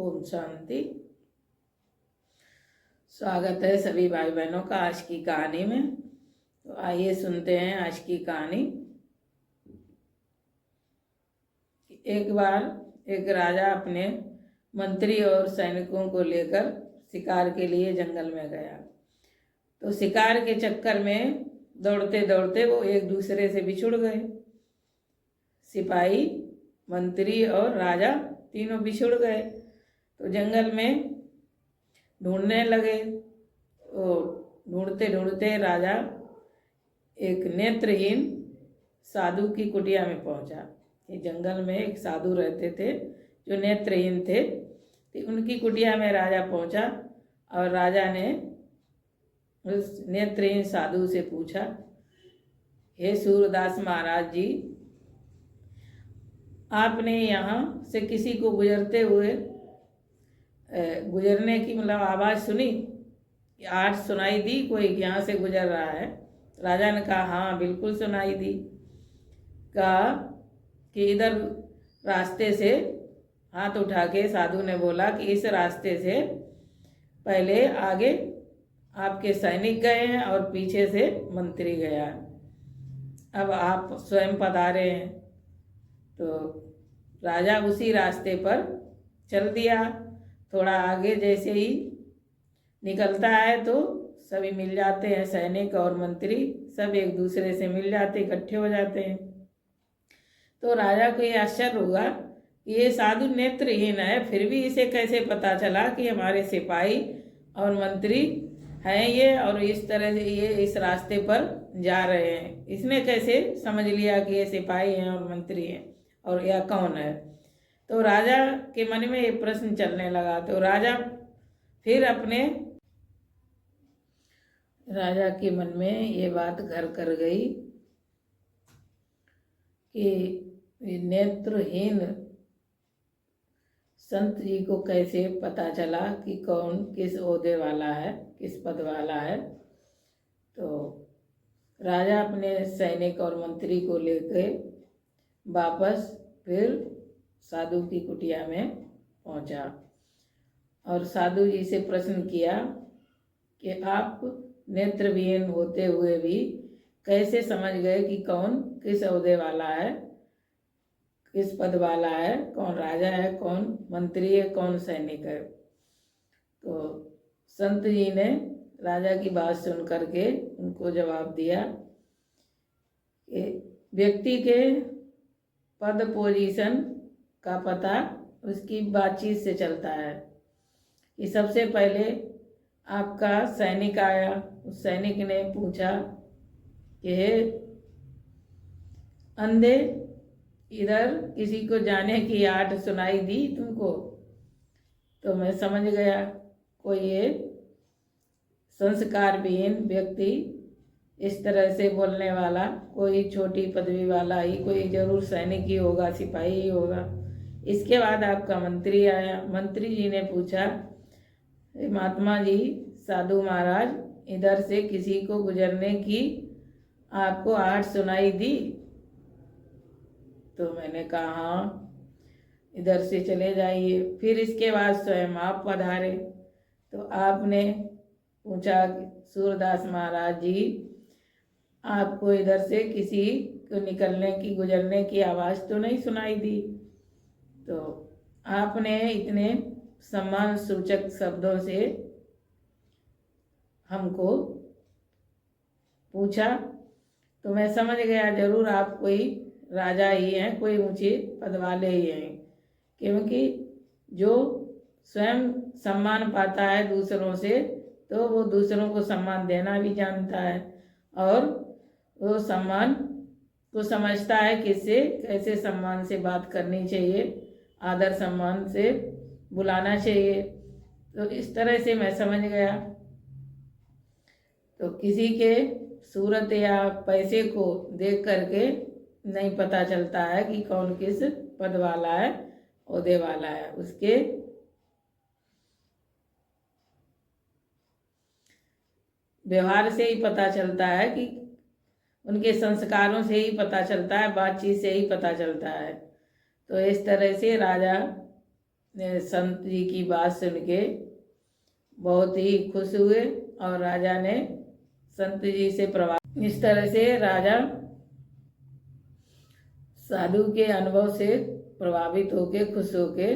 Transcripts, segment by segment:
ओम शांति। स्वागत है सभी भाई बहनों का आज की कहानी में। तो आइए सुनते हैं आज की कहानी। एक बार एक राजा अपने मंत्री और सैनिकों को लेकर शिकार के लिए जंगल में गया। तो शिकार के चक्कर में दौड़ते दौड़ते वो एक दूसरे से बिछुड़ गए। सिपाही, मंत्री और राजा तीनों बिछुड़ गए। तो जंगल में ढूंढने लगे। और ढूंढते ढूंढते राजा एक नेत्रहीन साधु की कुटिया में पहुंचा। ये जंगल में एक साधु रहते थे जो नेत्रहीन थे। तो उनकी कुटिया में राजा पहुंचा और राजा ने उस नेत्रहीन साधु से पूछा, हे सूरदास महाराज जी, आपने यहाँ से किसी को गुजरने की आवाज़ सुनी? आवाज़ सुनाई दी, कोई यहाँ से गुजर रहा है? राजा ने कहा, हाँ बिल्कुल सुनाई दी। कहा कि इधर रास्ते से, हाथ उठा के साधु ने बोला कि इस रास्ते से पहले आगे आपके सैनिक गए हैं और पीछे से मंत्री गया है, अब आप स्वयं पधारे हैं। तो राजा उसी रास्ते पर चल दिया। थोड़ा आगे जैसे ही निकलता है तो सभी मिल जाते हैं, सैनिक और मंत्री सब एक दूसरे से मिल जाते, इकट्ठे हो जाते हैं। तो राजा को ये आश्चर्य हुआ कि ये साधु नेत्रहीन है, फिर भी इसे कैसे पता चला कि हमारे सिपाही और मंत्री हैं ये, और इस तरह से ये इस रास्ते पर जा रहे हैं। इसने कैसे समझ लिया कि ये सिपाही हैं और मंत्री हैं और यह कौन है? तो राजा के मन में ये प्रश्न चलने लगा। तो राजा के मन में ये बात घर कर गई कि नेत्रहीन संत जी को कैसे पता चला कि कौन किस ओहदे वाला है, किस पद वाला है। तो राजा अपने सैनिक और मंत्री को लेकर वापस फिर साधु की कुटिया में पहुंचा और साधु जी से प्रश्न किया कि आप नेत्रहीन होते हुए भी कैसे समझ गए कि कौन किस ओहदे वाला है, किस पद वाला है, कौन राजा है, कौन मंत्री है, कौन सैनिक है? तो संत जी ने राजा की बात सुन करके उनको जवाब दिया कि व्यक्ति के पद पोजीशन का पता उसकी बातचीत से चलता है। कि सबसे पहले आपका सैनिक आया, उस सैनिक ने पूछा कि हे अंधे, इधर किसी को जाने की आट सुनाई दी तुमको? तो मैं समझ गया कोई ये संस्कार विहीन व्यक्ति, इस तरह से बोलने वाला कोई छोटी पदवी वाला ही, कोई जरूर सैनिक ही होगा, सिपाही ही होगा। इसके बाद आपका मंत्री आया। मंत्री जी ने पूछा, महात्मा जी, साधु महाराज, इधर से किसी को गुजरने की आपको आहट सुनाई दी? तो मैंने कहा, हाँ, इधर से चले जाइए। फिर इसके बाद स्वयं आप पधारे। तो आपने पूछा, सूरदास महाराज जी, आपको इधर से किसी को निकलने की, गुजरने की आवाज़ तो नहीं सुनाई दी? तो आपने इतने सम्मान सूचक शब्दों से हमको पूछा तो मैं समझ गया जरूर आप कोई राजा ही हैं, कोई ऊंचे पद वाले ही हैं। क्योंकि जो स्वयं सम्मान पाता है दूसरों से, तो वो दूसरों को सम्मान देना भी जानता है और वो सम्मान को समझता है किससे कैसे सम्मान से बात करनी चाहिए, आदर सम्मान से बुलाना चाहिए। तो इस तरह से मैं समझ गया। तो किसी के सूरत या पैसे को देख करके नहीं पता चलता है कि कौन किस पद वाला है, ओहदे वाला है। उसके व्यवहार से ही पता चलता है, कि उनके संस्कारों से ही पता चलता है, बातचीत से ही पता चलता है। तो इस तरह से राजा संत जी की बात सुन के बहुत ही खुश हुए और राजा ने संत जी से प्रभावित। इस तरह से राजा साधु के अनुभव से प्रभावित होके खुश होके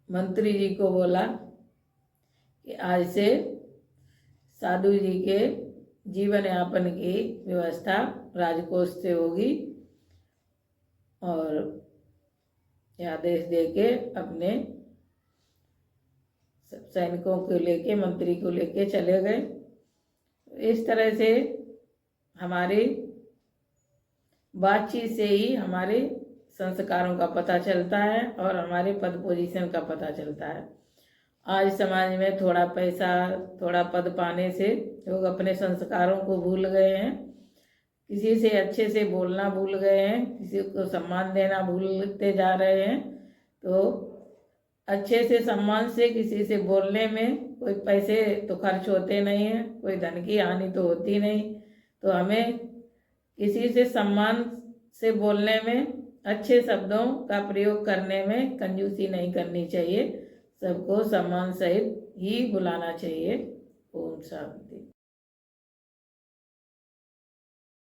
मंत्री जी को बोला कि आज से साधु जी के जीवन यापन की व्यवस्था राजकोष से होगी, और आदेश देके अपने सैनिकों को लेके मंत्री को लेके चले गए। इस तरह से हमारी बातचीत से ही हमारे संस्कारों का पता चलता है और हमारे पद पोजीशन का पता चलता है। आज समाज में थोड़ा पैसा थोड़ा पद पाने से लोग अपने संस्कारों को भूल गए हैं, किसी से अच्छे से बोलना भूल गए हैं, किसी को सम्मान देना भूलते जा रहे हैं। तो अच्छे से सम्मान से किसी से बोलने में कोई पैसे तो खर्च होते नहीं हैं, कोई धन की हानि तो होती नहीं। तो हमें किसी से सम्मान से बोलने में, अच्छे शब्दों का प्रयोग करने में कंजूसी नहीं करनी चाहिए, सबको सम्मान सहित ही बुलाना चाहिए। ओम शांति।